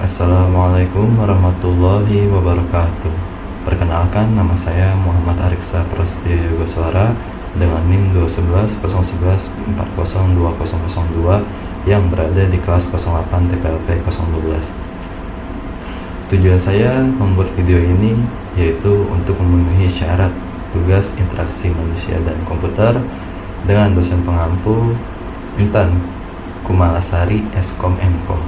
Assalamualaikum warahmatullahi wabarakatuh. Perkenalkan, nama saya Muhammad Ariksa Prasetyo Yogoswara dengan NIM 21101140202 yang berada di kelas 08 TPLP 012. Tujuan saya membuat video ini yaitu untuk memenuhi syarat tugas interaksi manusia dan komputer dengan dosen pengampu Intan Kumalasari Eskom Mkom.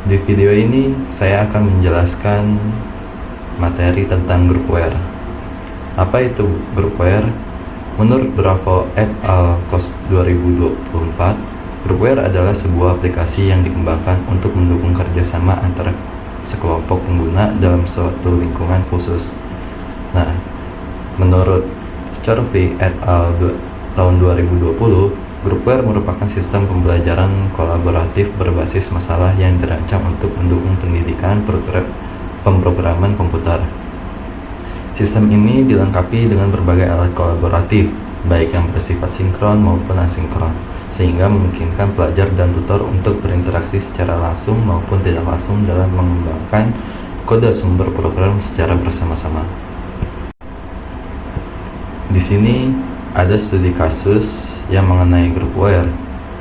Di video ini saya akan menjelaskan materi tentang groupware. Apa itu groupware? Menurut Bravo et al. Cos 2024, groupware adalah sebuah aplikasi yang dikembangkan untuk mendukung kerjasama antara sekelompok pengguna dalam suatu lingkungan khusus. Nah, menurut Chorvey et al. Tahun 2020, groupware merupakan sistem pembelajaran kolaboratif berbasis masalah yang dirancang untuk mendukung pendidikan pemrograman komputer. Sistem ini dilengkapi dengan berbagai alat kolaboratif, baik yang bersifat sinkron maupun asinkron, sehingga memungkinkan pelajar dan tutor untuk berinteraksi secara langsung maupun tidak langsung dalam mengembangkan kode sumber program secara bersama-sama. Di sini ada studi kasus yang mengenai groupware,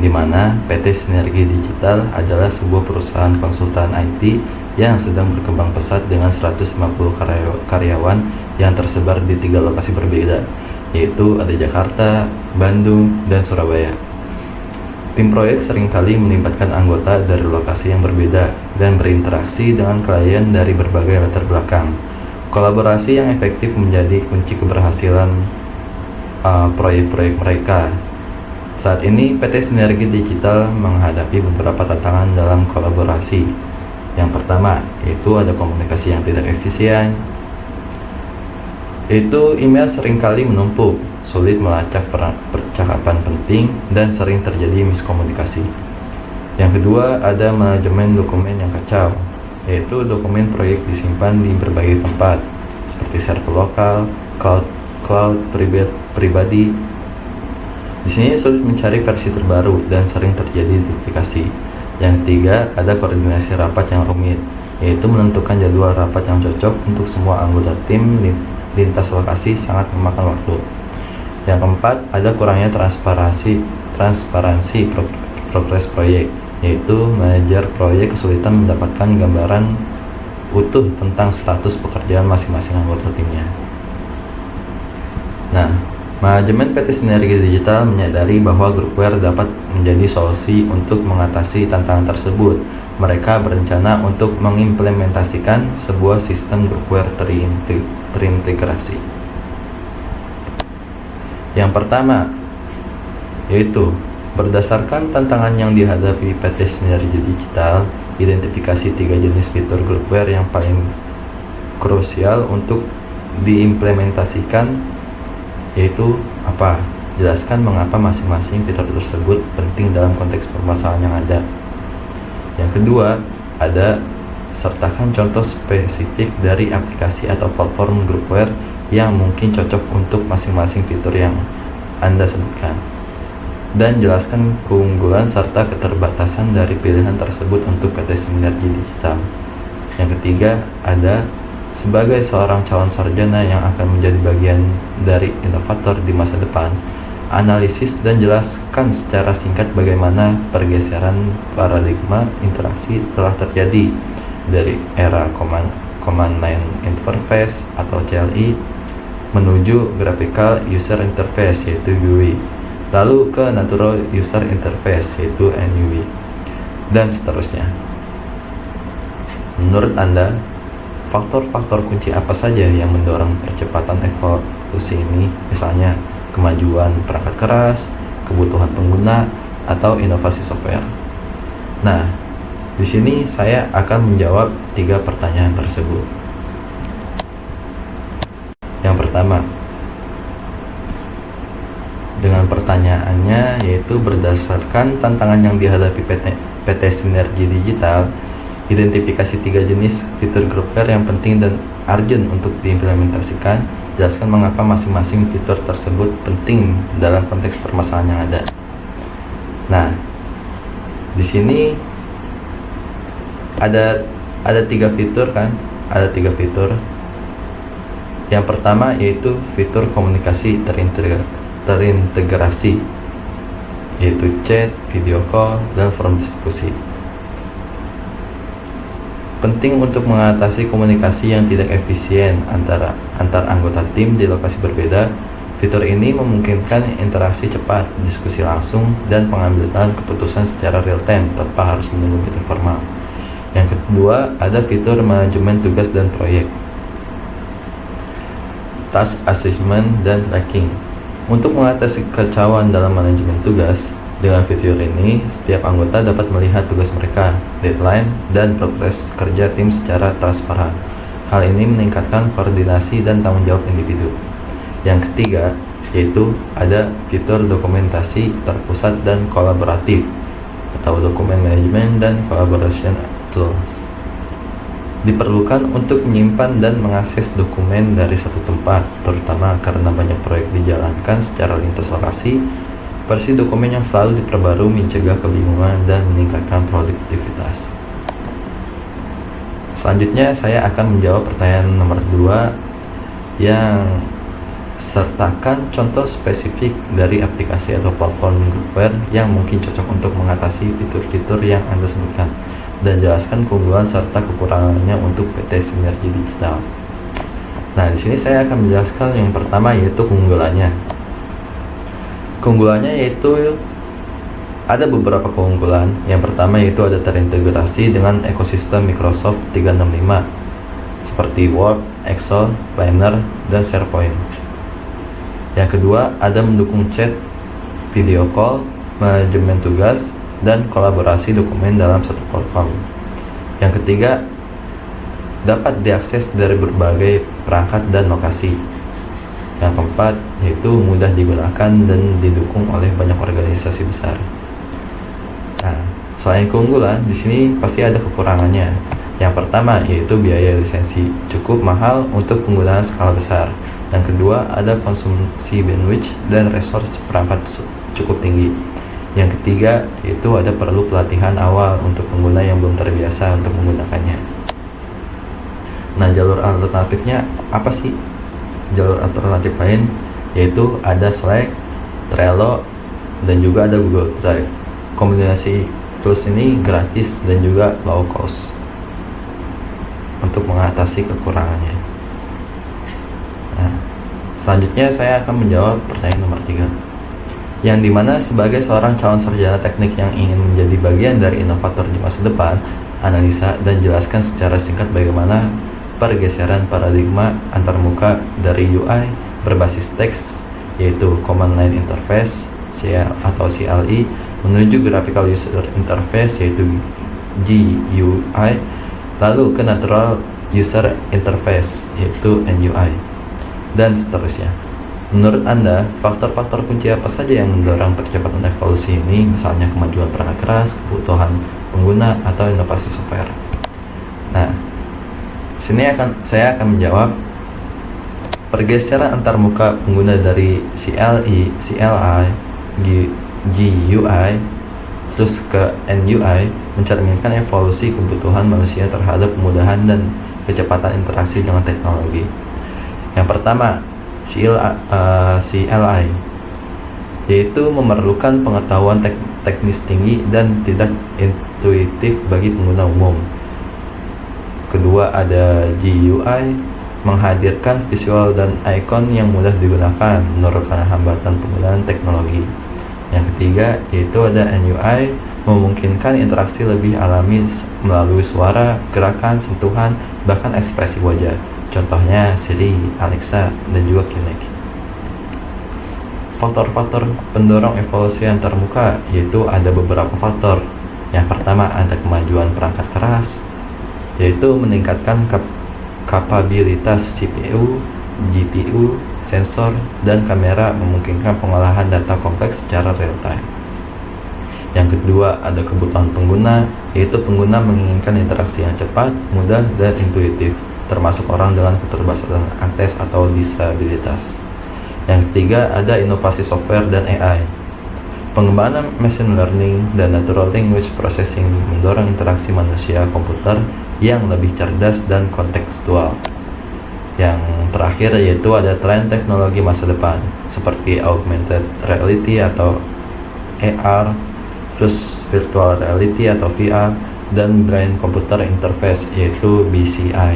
di mana PT Sinergi Digital adalah sebuah perusahaan konsultan IT yang sedang berkembang pesat dengan 150 karyawan yang tersebar di 3 lokasi berbeda, yaitu ada Jakarta, Bandung, dan Surabaya. Tim proyek seringkali melibatkan anggota dari lokasi yang berbeda dan berinteraksi dengan klien dari berbagai latar belakang. Kolaborasi yang efektif menjadi kunci keberhasilan proyek-proyek mereka. Saat ini PT Sinergi Digital menghadapi beberapa tantangan dalam kolaborasi. Yang pertama, yaitu ada komunikasi yang tidak efisien. Itu email seringkali menumpuk, sulit melacak percakapan penting, dan sering terjadi miskomunikasi. Yang kedua, ada manajemen dokumen yang kacau, yaitu dokumen proyek disimpan di berbagai tempat, seperti server lokal, cloud pribadi. Di sini sulit mencari versi terbaru dan sering terjadi duplikasi. Yang ketiga, ada koordinasi rapat yang rumit, yaitu menentukan jadwal rapat yang cocok untuk semua anggota tim lintas lokasi sangat memakan waktu. Yang keempat, ada kurangnya transparansi progres proyek, yaitu manajer proyek kesulitan mendapatkan gambaran utuh tentang status pekerjaan masing-masing anggota timnya. Nah, manajemen PT Sinergi Digital menyadari bahwa groupware dapat menjadi solusi untuk mengatasi tantangan tersebut. Mereka berencana untuk mengimplementasikan sebuah sistem groupware terintegrasi. Yang pertama, yaitu berdasarkan tantangan yang dihadapi PT Sinergi Digital, identifikasi 3 jenis fitur groupware yang paling krusial untuk diimplementasikan, yaitu apa? Jelaskan mengapa masing-masing fitur tersebut penting dalam konteks permasalahan yang ada. Yang kedua, ada sertakan contoh spesifik dari aplikasi atau platform groupware yang mungkin cocok untuk masing-masing fitur yang Anda sebutkan. Dan jelaskan keunggulan serta keterbatasan dari pilihan tersebut untuk PT Sinergi Digital. Yang ketiga, ada sebagai seorang calon sarjana yang akan menjadi bagian dari inovator di masa depan, analisis dan jelaskan secara singkat bagaimana pergeseran paradigma interaksi telah terjadi dari era Command Line Interface atau CLI menuju Graphical User Interface yaitu GUI, lalu ke Natural User Interface yaitu NUI, dan seterusnya. Menurut Anda, faktor-faktor kunci apa saja yang mendorong percepatan evolusi ini? Misalnya, kemajuan perangkat keras, kebutuhan pengguna, atau inovasi software. Nah, di sini saya akan menjawab 3 pertanyaan tersebut. Yang pertama, dengan pertanyaannya yaitu berdasarkan tantangan yang dihadapi PT Sinergi Digital, identifikasi 3 jenis fitur groupware yang penting dan urgent untuk diimplementasikan jelaskan mengapa masing-masing fitur tersebut penting dalam konteks permasalahan yang ada. Nah, di sini ada 3 fitur kan? Ada 3 fitur. Yang pertama yaitu fitur komunikasi terintegrasi, yaitu chat, video call, dan forum diskusi. Penting untuk mengatasi komunikasi yang tidak efisien antar anggota tim di lokasi berbeda. Fitur ini memungkinkan interaksi cepat, diskusi langsung, dan pengambilan keputusan secara real time tanpa harus menunggu meeting formal. Yang kedua, ada fitur manajemen tugas dan proyek, task assessment dan tracking. Untuk mengatasi kekacauan dalam manajemen tugas, dengan fitur ini, setiap anggota dapat melihat tugas mereka, deadline, dan progres kerja tim secara transparan. Hal ini meningkatkan koordinasi dan tanggung jawab individu. Yang ketiga, yaitu ada fitur dokumentasi terpusat dan kolaboratif, atau dokumen management dan collaboration tools. Diperlukan untuk menyimpan dan mengakses dokumen dari satu tempat, terutama karena banyak proyek dijalankan secara lintas lokasi. Versi dokumen yang selalu diperbarui mencegah kebingungan dan meningkatkan produktivitas. Selanjutnya saya akan menjawab pertanyaan nomor 2 yang sertakan contoh spesifik dari aplikasi atau platform groupware yang mungkin cocok untuk mengatasi fitur-fitur yang Anda sebutkan, dan jelaskan keunggulan serta kekurangannya untuk PT Sinergi Digital. Nah, di sini saya akan menjelaskan yang pertama yaitu keunggulannya. Keunggulannya yaitu ada beberapa keunggulan. Yang pertama yaitu ada terintegrasi dengan ekosistem Microsoft 365 seperti Word, Excel, Planner, dan SharePoint. Yang kedua, ada mendukung chat, video call, manajemen tugas, dan kolaborasi dokumen dalam satu platform. Yang ketiga, dapat diakses dari berbagai perangkat dan lokasi. Yang keempat, yaitu mudah digunakan dan didukung oleh banyak organisasi besar. Nah, selain keunggulan, di sini pasti ada kekurangannya. Yang pertama, yaitu biaya lisensi cukup mahal untuk penggunaan skala besar. Yang kedua, ada konsumsi bandwidth dan resource perangkat cukup tinggi. Yang ketiga, yaitu ada perlu pelatihan awal untuk pengguna yang belum terbiasa untuk menggunakannya. Nah, jalur alternatifnya apa sih? Jalur alternatif lain yaitu ada Slack, Trello, dan juga ada Google Drive. Kombinasi tools ini gratis dan juga low cost untuk mengatasi kekurangannya. Nah, selanjutnya saya akan menjawab pertanyaan nomor 3, yang dimana sebagai seorang calon sarjana teknik yang ingin menjadi bagian dari inovator di masa depan, analisa dan jelaskan secara singkat bagaimana pergeseran paradigma antarmuka dari UI berbasis teks, yaitu Command Line Interface atau CLI, menuju Graphical User Interface, yaitu GUI, lalu ke Natural User Interface, yaitu NUI, dan seterusnya. Menurut Anda, faktor-faktor kunci apa saja yang mendorong percepatan evolusi ini, misalnya kemajuan perangkat keras, kebutuhan pengguna, atau inovasi software? Nah, sini saya akan menjawab pergeseran antarmuka pengguna dari CLI, GUI, terus ke NUI mencerminkan evolusi kebutuhan manusia terhadap kemudahan dan kecepatan interaksi dengan teknologi. Yang pertama, CLI, yaitu memerlukan pengetahuan teknis tinggi dan tidak intuitif bagi pengguna umum. Kedua, ada GUI, menghadirkan visual dan ikon yang mudah digunakan, menurunkan hambatan penggunaan teknologi. Yang ketiga, yaitu ada NUI, memungkinkan interaksi lebih alami melalui suara, gerakan, sentuhan, bahkan ekspresi wajah. Contohnya Siri, Alexa, dan juga Kinect. Faktor-faktor pendorong evolusi antarmuka yaitu ada beberapa faktor. Yang pertama, ada kemajuan perangkat keras, yaitu meningkatkan kapabilitas CPU, GPU, sensor, dan kamera, memungkinkan pengolahan data kompleks secara real time. Yang kedua, ada kebutuhan pengguna, yaitu pengguna menginginkan interaksi yang cepat, mudah, dan intuitif. termasuk orang dengan keterbatasan akses atau disabilitas. Yang ketiga, ada inovasi software dan AI. Pengembangan machine learning dan natural language processing mendorong interaksi manusia-komputer yang lebih cerdas dan kontekstual. Yang terakhir yaitu ada tren teknologi masa depan seperti augmented reality atau AR, plus virtual reality atau VR, dan brain computer interface yaitu BCI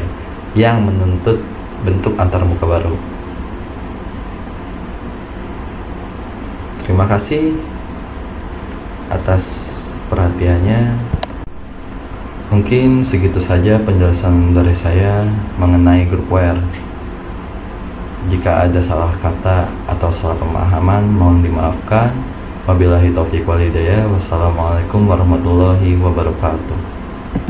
yang menuntut bentuk antarmuka baru. Terima kasih atas perhatiannya. Mungkin segitu saja penjelasan dari saya mengenai groupware. Jika ada salah kata atau salah pemahaman, mohon dimaafkan. Wabillahi taufiq wal hidayah. Wassalamualaikum warahmatullahi wabarakatuh.